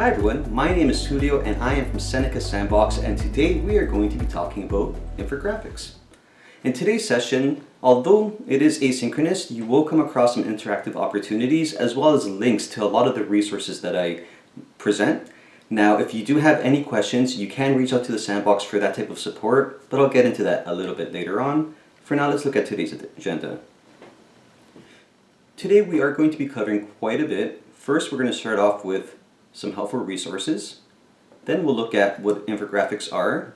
Hi everyone, my name is Julio and I am from Seneca Sandbox, and today we are going to be talking about infographics. In today's session, although it is asynchronous, you will come across some interactive opportunities as well as links to a lot of the resources that I present. Now, if you do have any questions, you can reach out to the Sandbox for that type of support, but I'll get into that a little bit later on. For now, let's look at today's agenda. Today we are going to be covering quite a bit. First, we're going to start off with some helpful resources. Then we'll look at what infographics are.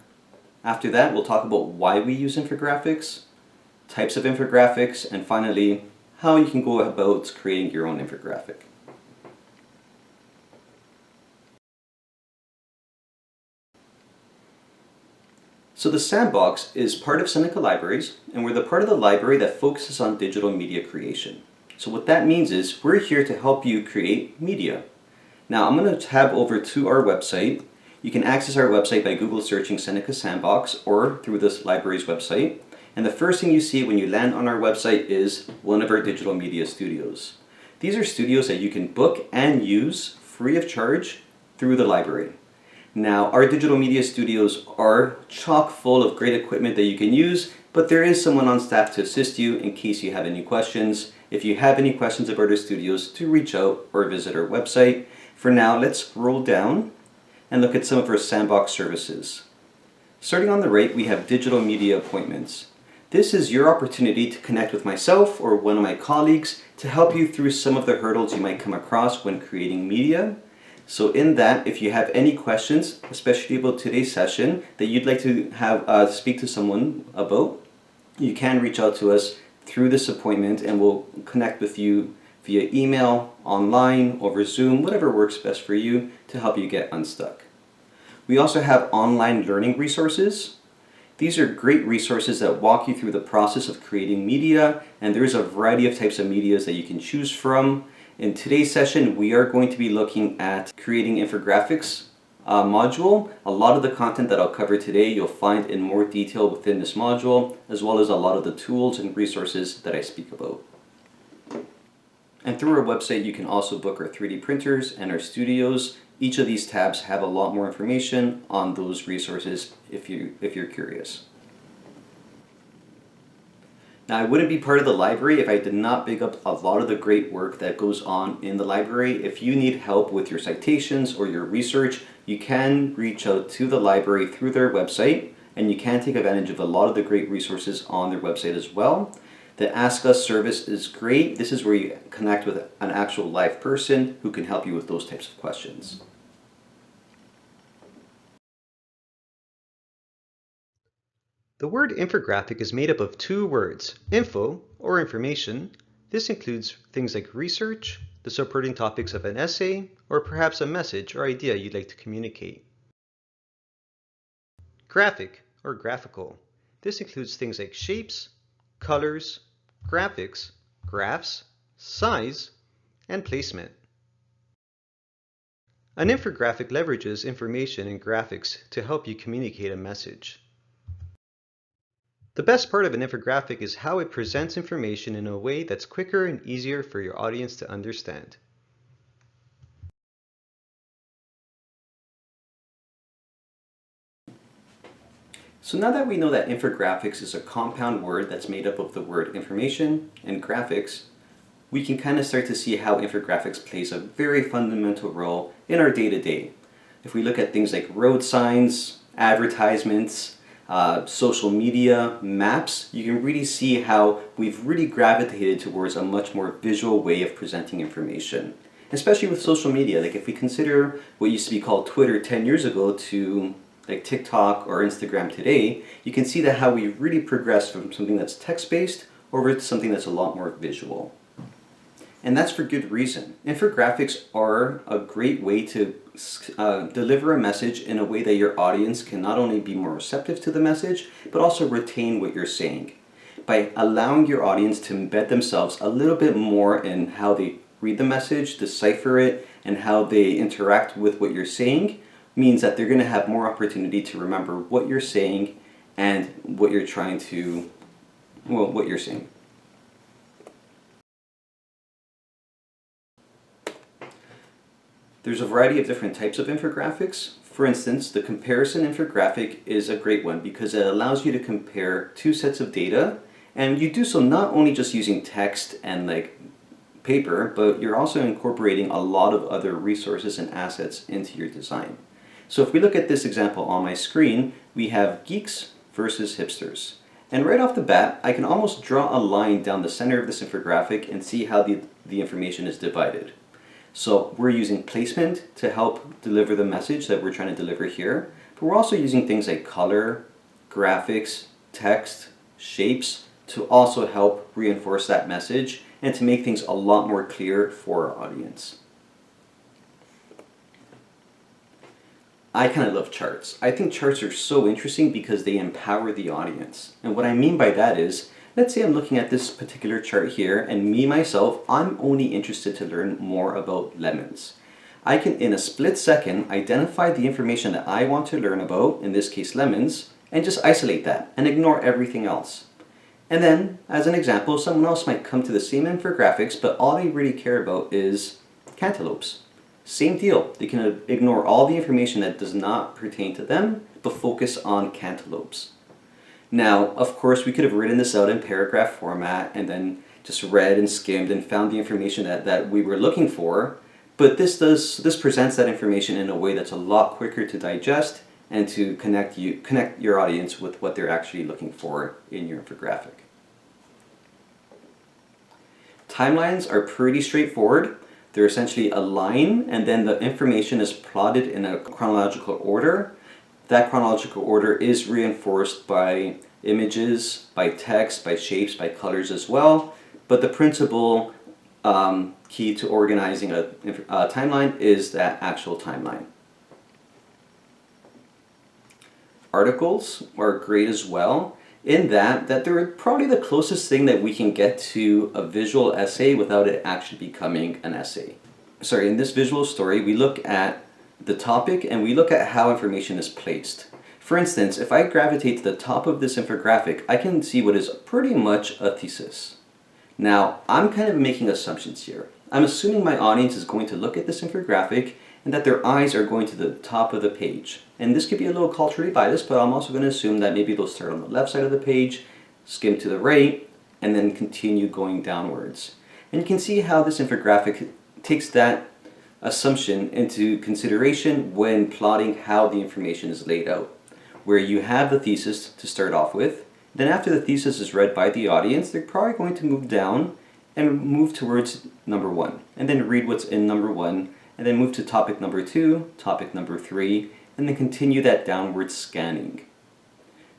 After that, we'll talk about why we use infographics, types of infographics, and finally, how you can go about creating your own infographic. So the Sandbox is part of Seneca Libraries, and we're the part of the library that focuses on digital media creation. So what that means is we're here to help you create media. Now I'm going to tab over to our website. You can access our website by Google searching Seneca Sandbox or through this library's website. And the first thing you see when you land on our website is one of our digital media studios. These are studios that you can book and use free of charge through the library. Now, our digital media studios are chock full of great equipment that you can use, but there is someone on staff to assist you in case you have any questions. If you have any questions about our studios, do reach out or visit our website. For now, let's scroll down and look at some of our Sandbox services. Starting on the right, we have digital media appointments. This is your opportunity to connect with myself or one of my colleagues to help you through some of the hurdles you might come across when creating media. So in that, if you have any questions, especially about today's session, that you'd like to have speak to someone about, you can reach out to us through this appointment and we'll connect with you via email, online, over Zoom, whatever works best for you to help you get unstuck. We also have online learning resources. These are great resources that walk you through the process of creating media, and there's a variety of types of medias that you can choose from. In today's session, we are going to be looking at creating infographics module. A lot of the content that I'll cover today you'll find in more detail within this module, as well as a lot of the tools and resources that I speak about. And through our website, you can also book our 3D printers and our studios. Each of these tabs have a lot more information on those resources if you're curious. Now, I wouldn't be part of the library if I did not pick up a lot of the great work that goes on in the library. If you need help with your citations or your research, you can reach out to the library through their website, and you can take advantage of a lot of the great resources on their website as well. The Ask Us service is great. This is where you connect with an actual live person who can help you with those types of questions. The word infographic is made up of two words, info, or information. This includes things like research, the supporting topics of an essay, or perhaps a message or idea you'd like to communicate. Graphic, or graphical. This includes things like shapes, colors, graphics, graphs, size, and placement. An infographic leverages information and graphics to help you communicate a message. The best part of an infographic is how it presents information in a way that's quicker and easier for your audience to understand. So now that we know that infographics is a compound word that's made up of the word information and graphics, we can kind of start to see how infographics plays a very fundamental role in our day-to-day. If we look at things like road signs, advertisements, social media, maps, you can really see how we've really gravitated towards a much more visual way of presenting information. Especially with social media, like if we consider what used to be called Twitter 10 years ago to like TikTok or Instagram today, you can see that how we really progressed from something that's text-based over to something that's a lot more visual. And that's for good reason. Infographics are a great way to deliver a message in a way that your audience can not only be more receptive to the message, but also retain what you're saying. By allowing your audience to embed themselves a little bit more in how they read the message, decipher it, and how they interact with what you're saying, means that they're going to have more opportunity to remember what you're saying and what you're trying to, what you're saying. There's a variety of different types of infographics. For instance, the comparison infographic is a great one because it allows you to compare two sets of data, and you do so not only just using text and like paper, but you're also incorporating a lot of other resources and assets into your design. So if we look at this example on my screen, we have geeks versus hipsters. And right off the bat, I can almost draw a line down the center of this infographic and see how the information is divided. So we're using placement to help deliver the message that we're trying to deliver here, but we're also using things like color, graphics, text, shapes to also help reinforce that message and to make things a lot more clear for our audience. I kind of love charts. I think charts are so interesting because they empower the audience. And what I mean by that is, let's say I'm looking at this particular chart here, and me, myself, I'm only interested to learn more about lemons. I can, in a split second, identify the information that I want to learn about, in this case lemons, and just isolate that and ignore everything else. And then, as an example, someone else might come to the same infographics, but all they really care about is cantaloupes. Same deal. They can ignore all the information that does not pertain to them, but focus on cantaloupes. Now, of course, we could have written this out in paragraph format and then just read and skimmed and found the information that we were looking for, but this presents that information in a way that's a lot quicker to digest and to connect your audience with what they're actually looking for in your infographic. Timelines are pretty straightforward. They're essentially a line, and then the information is plotted in a chronological order. That chronological order is reinforced by images, by text, by shapes, by colors as well. But the principal key to organizing a timeline is that actual timeline. Articles are great as well, in that they're probably the closest thing that we can get to a visual essay without it actually becoming an essay. Sorry, in this visual story, we look at the topic and we look at how information is placed. For instance, if I gravitate to the top of this infographic, I can see what is pretty much a thesis. Now, I'm kind of making assumptions here. I'm assuming my audience is going to look at this infographic and that their eyes are going to the top of the page. And this could be a little culturally biased, but I'm also going to assume that maybe they'll start on the left side of the page, skim to the right, and then continue going downwards. And you can see how this infographic takes that assumption into consideration when plotting how the information is laid out, where you have the thesis to start off with. Then after the thesis is read by the audience, they're probably going to move down and move towards number 1, and then read what's in number 1, and then move to topic number 2, topic number 3, and then continue that downward scanning.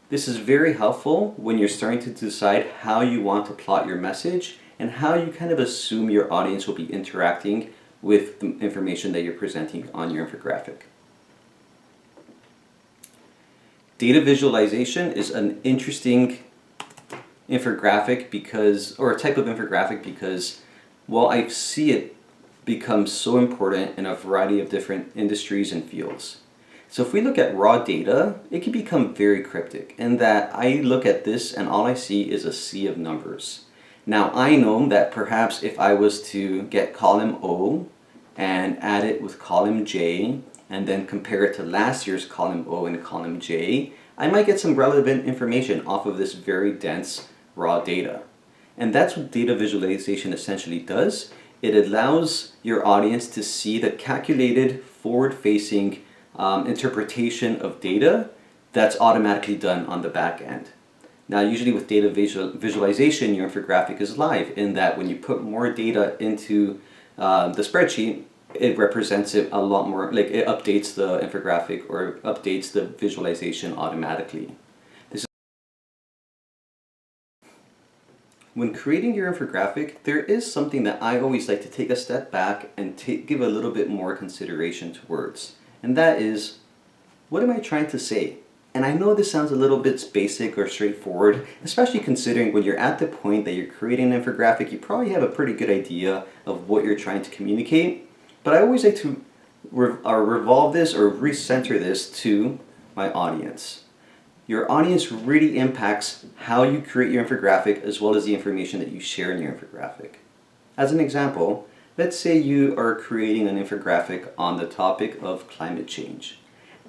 This is very helpful when you're starting to decide how you want to plot your message and how you kind of assume your audience will be interacting with the information that you're presenting on your infographic. Data visualization is an interesting infographic or a type of infographic because, well, I see it become so important in a variety of different industries and fields. So if we look at raw data, it can become very cryptic in that I look at this and all I see is a sea of numbers. Now I know that perhaps if I was to get column O and add it with column J and then compare it to last year's column O and column J, I might get some relevant information off of this very dense raw data. And that's what data visualization essentially does. It allows your audience to see the calculated, forward-facing interpretation of data that's automatically done on the back end. Now, usually with data visualization, your infographic is live in that when you put more data into the spreadsheet, it represents it a lot more, like it updates the infographic or updates the visualization automatically. When creating your infographic, there is something that I always like to take a step back and give a little bit more consideration to words. And that is, what am I trying to say? And I know this sounds a little bit basic or straightforward, especially considering when you're at the point that you're creating an infographic, you probably have a pretty good idea of what you're trying to communicate. But I always like to revolve this or recenter this to my audience. Your audience really impacts how you create your infographic as well as the information that you share in your infographic. As an example, Let's say you are creating an infographic on the topic of climate change,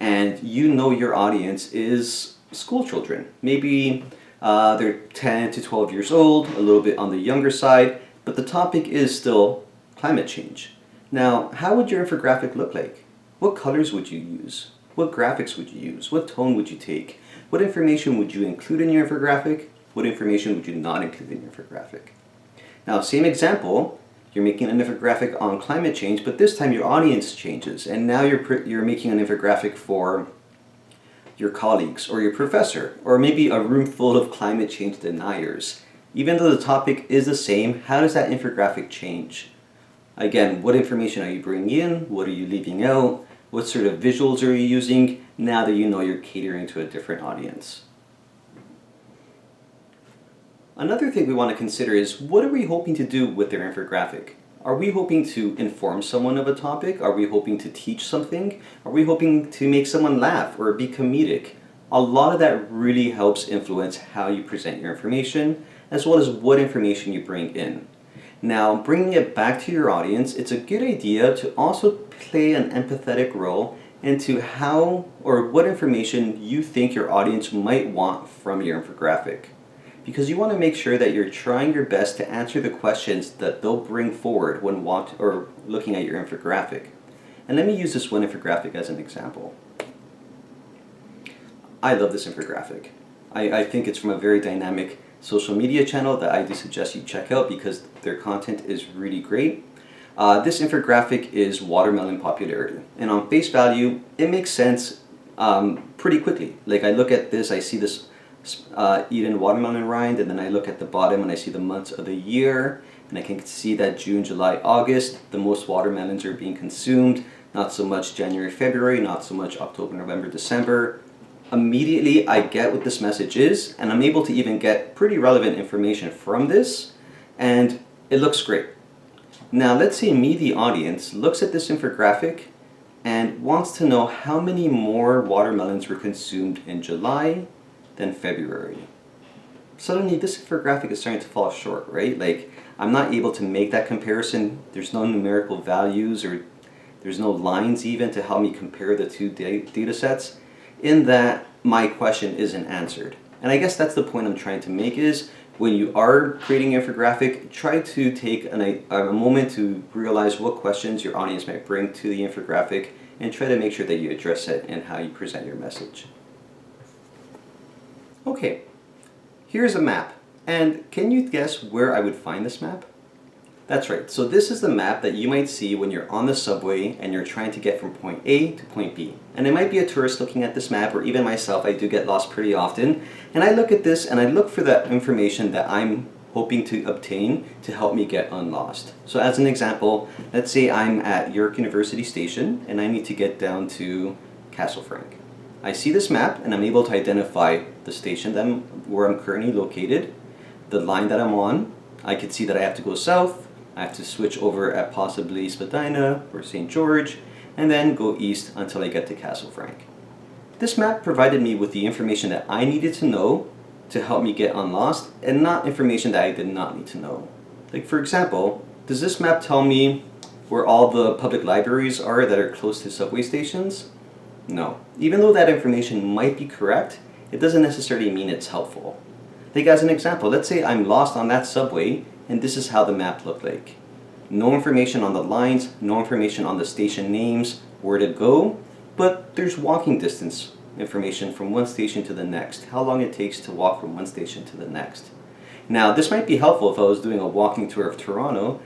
and you know your audience is school children. Maybe they're 10 to 12 years old, a little bit on the younger side, but the topic is still climate change. Now, how would your infographic look like? What colors would you use? What graphics would you use? What tone would you take? What information would you include in your infographic? What information would you not include in your infographic? Now, same example, you're making an infographic on climate change, but this time your audience changes, and now you're making an infographic for your colleagues or your professor, or maybe a room full of climate change deniers. Even though the topic is the same, how does that infographic change? Again, what information are you bringing in? What are you leaving out? What sort of visuals are you using now that you know you're catering to a different audience? Another thing we want to consider is, what are we hoping to do with their infographic? Are we hoping to inform someone of a topic? Are we hoping to teach something? Are we hoping to make someone laugh or be comedic? A lot of that really helps influence how you present your information, as well as what information you bring in. Now, bringing it back to your audience, it's a good idea to also play an empathetic role into how or what information you think your audience might want from your infographic. Because you want to make sure that you're trying your best to answer the questions that they'll bring forward when looking at your infographic. And let me use this one infographic as an example. I love this infographic. I think it's from a very dynamic social media channel that I do suggest you check out because their content is really great. This infographic is watermelon popularity, and on face value it makes sense pretty quickly. Like, I look at this, I see this Eden watermelon rind, and then I look at the bottom and I see the months of the year, and I can see that June, July, August, the most watermelons are being consumed. Not so much January, February, not so much October, November, December. Immediately I get what this message is, and I'm able to even get pretty relevant information from this, and it looks great. Now let's say me, the audience, looks at this infographic and wants to know how many more watermelons were consumed in July than February. Suddenly this infographic is starting to fall short, right? Like, I'm not able to make that comparison. There's no numerical values, or there's no lines even to help me compare the two data sets, in that my question isn't answered. And I guess that's the point I'm trying to make, is when you are creating an infographic, try to take a moment to realize what questions your audience might bring to the infographic, and try to make sure that you address it in how you present your message. Okay, here's a map, and can you guess where I would find this map? That's right, so this is the map that you might see when you're on the subway and you're trying to get from point A to point B. And it might be a tourist looking at this map, or even myself, I do get lost pretty often. And I look at this and I look for the information that I'm hoping to obtain to help me get unlost. So as an example, let's say I'm at York University Station and I need to get down to Castle Frank. I see this map and I'm able to identify the station where I'm currently located, the line that I'm on. I can see that I have to go south, I have to switch over at possibly Spadina or St. George, and then go east until I get to Castle Frank. This map provided me with the information that I needed to know to help me get unlost, and not information that I did not need to know. Like, for example, does this map tell me where all the public libraries are that are close to subway stations? No. Even though that information might be correct, it doesn't necessarily mean it's helpful. Like, as an example, let's say I'm lost on that subway and this is how the map looked like. No information on the lines, no information on the station names, where to go, but there's walking distance information from one station to the next, how long it takes to walk from one station to the next. Now, this might be helpful if I was doing a walking tour of Toronto,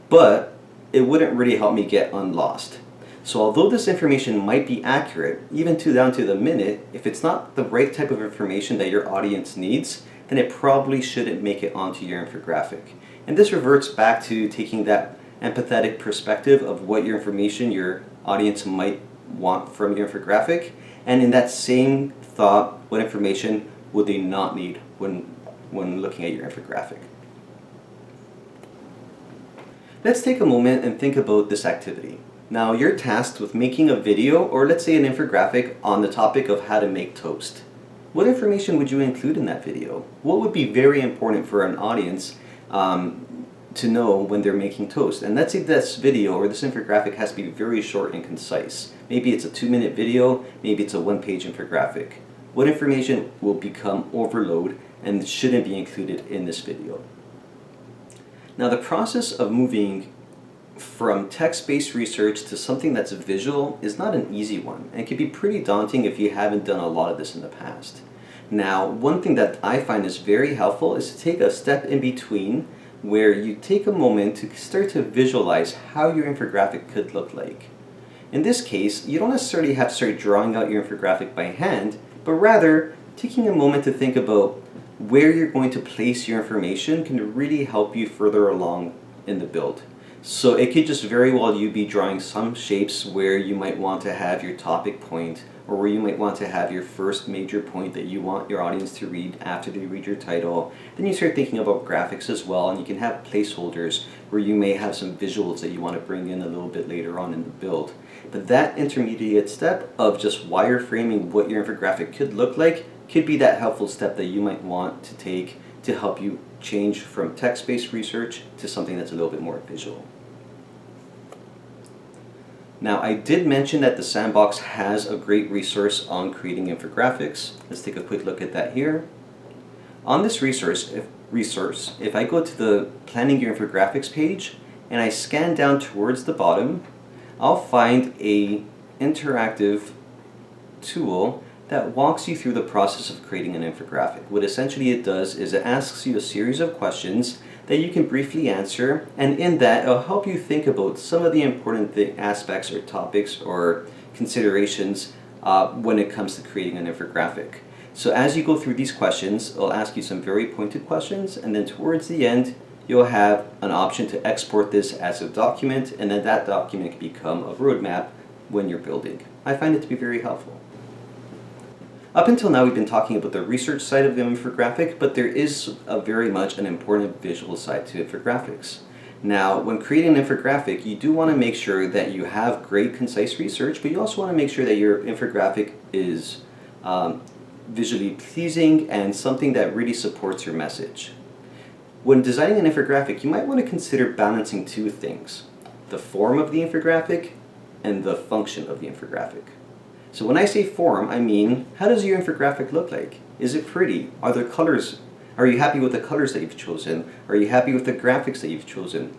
but it wouldn't really help me get unlost. So although this information might be accurate, even down to the minute, if it's not the right type of information that your audience needs, then it probably shouldn't make it onto your infographic. And this reverts back to taking that empathetic perspective of what your information your audience might want from your infographic, and in that same thought, what information would they not need when looking at your infographic. Let's take a moment and think about this activity. Now, you're tasked with making a video, or let's say an infographic, on the topic of how to make toast. What information would you include in that video? What would be very important for an audience to know when they're making toast. And let's say this video or this infographic has to be very short and concise. Maybe it's a 2-minute video, maybe it's a 1-page infographic. What information will become overload and shouldn't be included in this video? Now, the process of moving from text-based research to something that's visual is not an easy one, and it can be pretty daunting if you haven't done a lot of this in the past. Now, one thing that I find is very helpful is to take a step in between where you take a moment to start to visualize how your infographic could look like. In this case, you don't necessarily have to start drawing out your infographic by hand, but rather taking a moment to think about where you're going to place your information can really help you further along in the build. So it could just very well you be drawing some shapes where you might want to have your topic point, or where you might want to have your first major point that you want your audience to read after they read your title. Then you start thinking about graphics as well, and you can have placeholders where you may have some visuals that you want to bring in a little bit later on in the build. But that intermediate step of just wireframing what your infographic could look like could be that helpful step that you might want to take to help you change from text-based research to something that's a little bit more visual. Now, I did mention that the Sandbox has a great resource on creating infographics. Let's take a quick look at that here. On this resource, if I go to the Planning Your Infographics page and I scan down towards the bottom, I'll find a interactive tool that walks you through the process of creating an infographic. What essentially it does is it asks you a series of questions that you can briefly answer, and in that it'll help you think about some of the important aspects or topics or considerations when it comes to creating an infographic. So as you go through these questions, it'll ask you some very pointed questions, and then towards the end you'll have an option to export this as a document, and then that document can become a roadmap when you're building. I find it to be very helpful. Up until now, we've been talking about the research side of the infographic, but there is very much an important visual side to infographics. Now, when creating an infographic, you do want to make sure that you have great, concise research, but you also want to make sure that your infographic is visually pleasing and something that really supports your message. When designing an infographic, you might want to consider balancing two things: the form of the infographic and the function of the infographic. So when I say form, I mean, how does your infographic look like? Is it pretty? Are there colors? Are you happy with the colors that you've chosen? Are you happy with the graphics that you've chosen?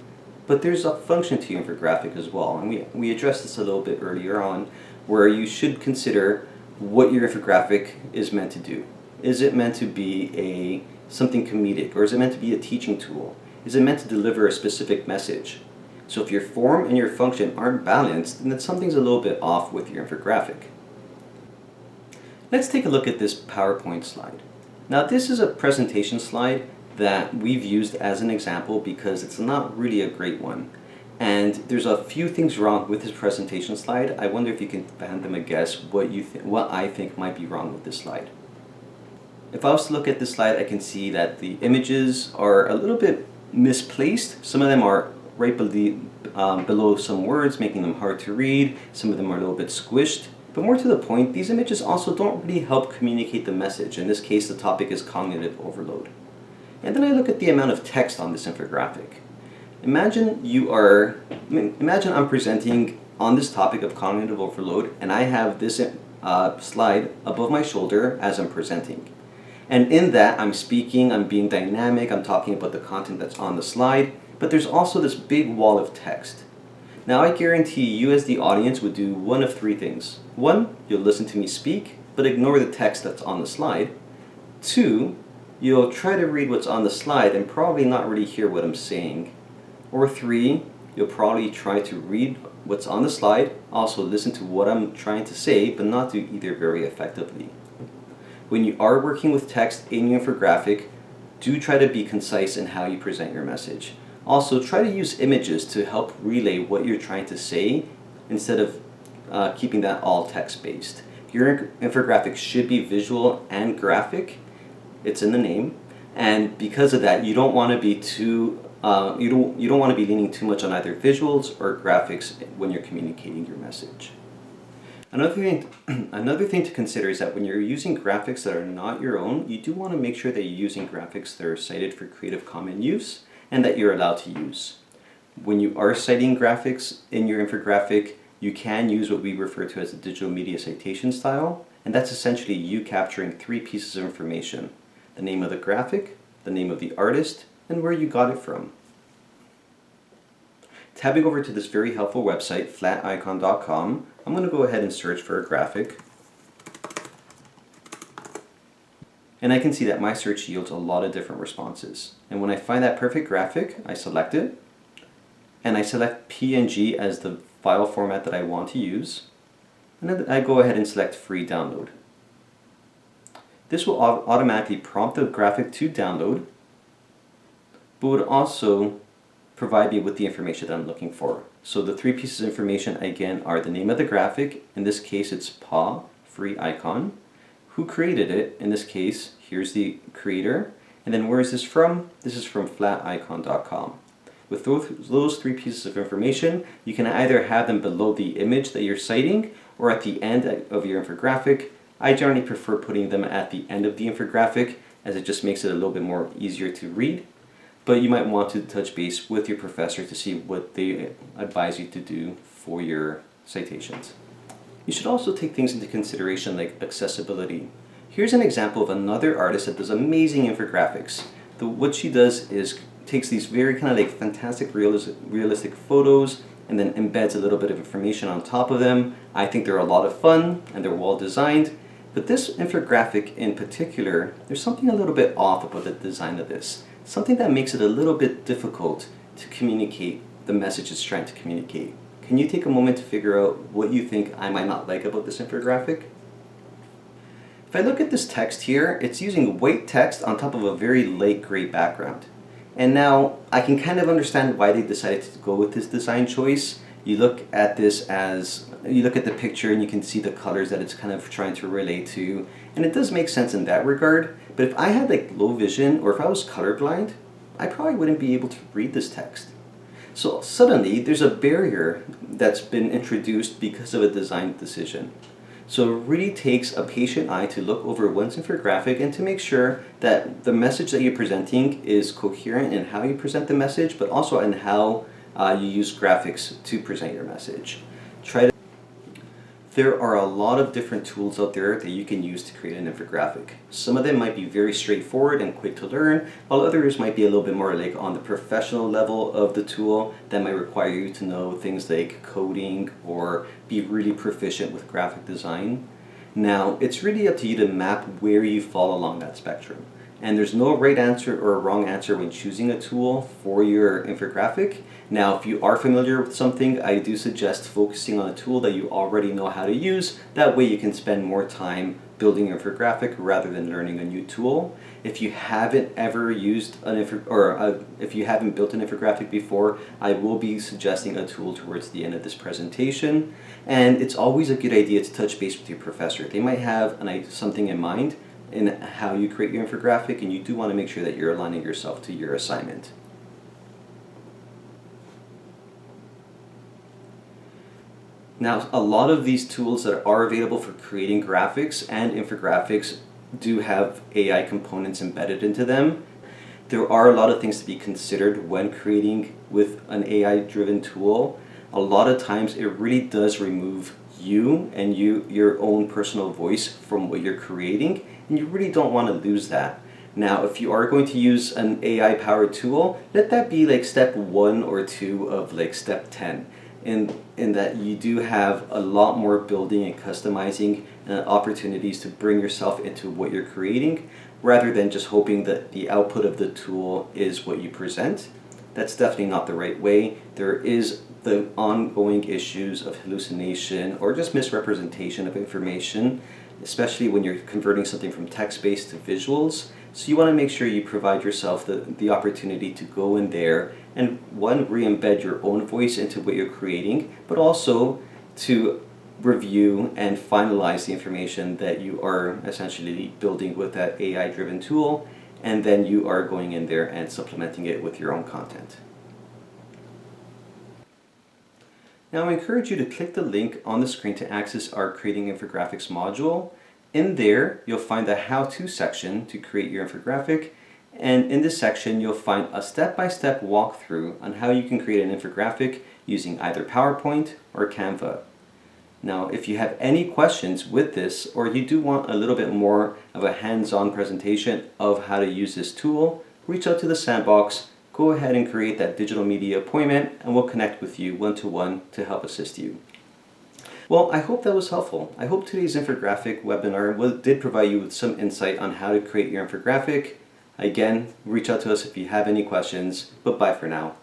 But there's a function to your infographic as well, and we addressed this a little bit earlier on, where you should consider what your infographic is meant to do. Is it meant to be something comedic, or is it meant to be a teaching tool? Is it meant to deliver a specific message? So if your form and your function aren't balanced, then something's a little bit off with your infographic. Let's take a look at this PowerPoint slide. Now, this is a presentation slide that we've used as an example because it's not really a great one. And there's a few things wrong with this presentation slide. I wonder if you can fathom a guess what I think might be wrong with this slide. If I was to look at this slide, I can see that the images are a little bit misplaced. Some of them are right below some words, making them hard to read. Some of them are a little bit squished. But more to the point, these images also don't really help communicate the message. In this case, the topic is cognitive overload. And then I look at the amount of text on this infographic. Imagine I'm presenting on this topic of cognitive overload, and I have this slide above my shoulder as I'm presenting. And in that, I'm speaking, I'm being dynamic, I'm talking about the content that's on the slide, but there's also this big wall of text. Now, I guarantee you as the audience would do one of three things. One, you'll listen to me speak, but ignore the text that's on the slide. Two, you'll try to read what's on the slide and probably not really hear what I'm saying. Or three, you'll probably try to read what's on the slide, also listen to what I'm trying to say, but not do either very effectively. When you are working with text in your infographic, do try to be concise in how you present your message. Also, try to use images to help relay what you're trying to say instead of keeping that all text-based. Your infographic should be visual and graphic. It's in the name, and because of that, you don't want to be you don't want to be leaning too much on either visuals or graphics when you're communicating your message. Another thing to consider is that when you're using graphics that are not your own, you do want to make sure that you're using graphics that are cited for Creative Commons use, and that you're allowed to use. When you are citing graphics in your infographic, you can use what we refer to as the digital media citation style, and that's essentially you capturing 3 pieces of information: the name of the graphic, the name of the artist, and where you got it from. Tabbing over to this very helpful website, flaticon.com, I'm going to go ahead and search for a graphic. And I can see that my search yields a lot of different responses. And when I find that perfect graphic, I select it, and I select PNG as the file format that I want to use, and then I go ahead and select free download. This will automatically prompt the graphic to download, but would also provide me with the information that I'm looking for. So the 3 pieces of information again are the name of the graphic, in this case it's PA, free icon, who created it, in this case here's the creator, and then where is this from? This is from flaticon.com. With those 3 pieces of information, you can either have them below the image that you're citing or at the end of your infographic. I generally prefer putting them at the end of the infographic, as it just makes it a little bit more easier to read. But you might want to touch base with your professor to see what they advise you to do for your citations. You should also take things into consideration like accessibility. Here's an example of another artist that does amazing infographics. What she does is takes these very kind of like fantastic realistic photos and then embeds a little bit of information on top of them. I think they're a lot of fun and they're well designed. But this infographic in particular, there's something a little bit off about the design of this. Something that makes it a little bit difficult to communicate the message it's trying to communicate. Can you take a moment to figure out what you think I might not like about this infographic? If I look at this text here, it's using white text on top of a very light gray background. And now I can kind of understand why they decided to go with this design choice. You look at the picture and you can see the colors that it's kind of trying to relate to, and it does make sense in that regard. But if I had like low vision or if I was colorblind, I probably wouldn't be able to read this text. So suddenly there's a barrier that's been introduced because of a design decision. So it really takes a patient eye to look over one's infographic and to make sure that the message that you're presenting is coherent in how you present the message, but also in how you use graphics to present your message. There are a lot of different tools out there that you can use to create an infographic. Some of them might be very straightforward and quick to learn, while others might be a little bit more like on the professional level of the tool that might require you to know things like coding or be really proficient with graphic design. Now, it's really up to you to map where you fall along that spectrum. And there's no right answer or a wrong answer when choosing a tool for your infographic. Now, if you are familiar with something, I do suggest focusing on a tool that you already know how to use. That way you can spend more time building your infographic rather than learning a new tool. If you haven't ever used if you haven't built an infographic before, I will be suggesting a tool towards the end of this presentation. And it's always a good idea to touch base with your professor. They might have something in mind in how you create your infographic, and you do want to make sure that you're aligning yourself to your assignment. Now, a lot of these tools that are available for creating graphics and infographics do have AI components embedded into them. There are a lot of things to be considered when creating with an AI-driven tool. A lot of times it really does remove you and your own personal voice from what you're creating, and you really don't want to lose that. Now, if you are going to use an AI-powered tool, let that be like step 1 or 2 of like step 10. In that you do have a lot more building and customizing opportunities to bring yourself into what you're creating, rather than just hoping that the output of the tool is what you present. That's definitely not the right way. There is the ongoing issues of hallucination or just misrepresentation of information, especially when you're converting something from text-based to visuals. So you want to make sure you provide yourself the opportunity to go in there and re-embed your own voice into what you're creating, but also to review and finalize the information that you are essentially building with that AI-driven tool, and then you are going in there and supplementing it with your own content. Now I encourage you to click the link on the screen to access our Creating Infographics module. In there, you'll find the how-to section to create your infographic, And in this section, you'll find a step-by-step walkthrough on how you can create an infographic using either PowerPoint or Canva. Now, if you have any questions with this, or you do want a little bit more of a hands-on presentation of how to use this tool, reach out to the Sandbox, go ahead and create that digital media appointment, and we'll connect with you one-to-one to help assist you. Well, I hope that was helpful. I hope today's infographic webinar did provide you with some insight on how to create your infographic. Again, reach out to us if you have any questions, but bye for now.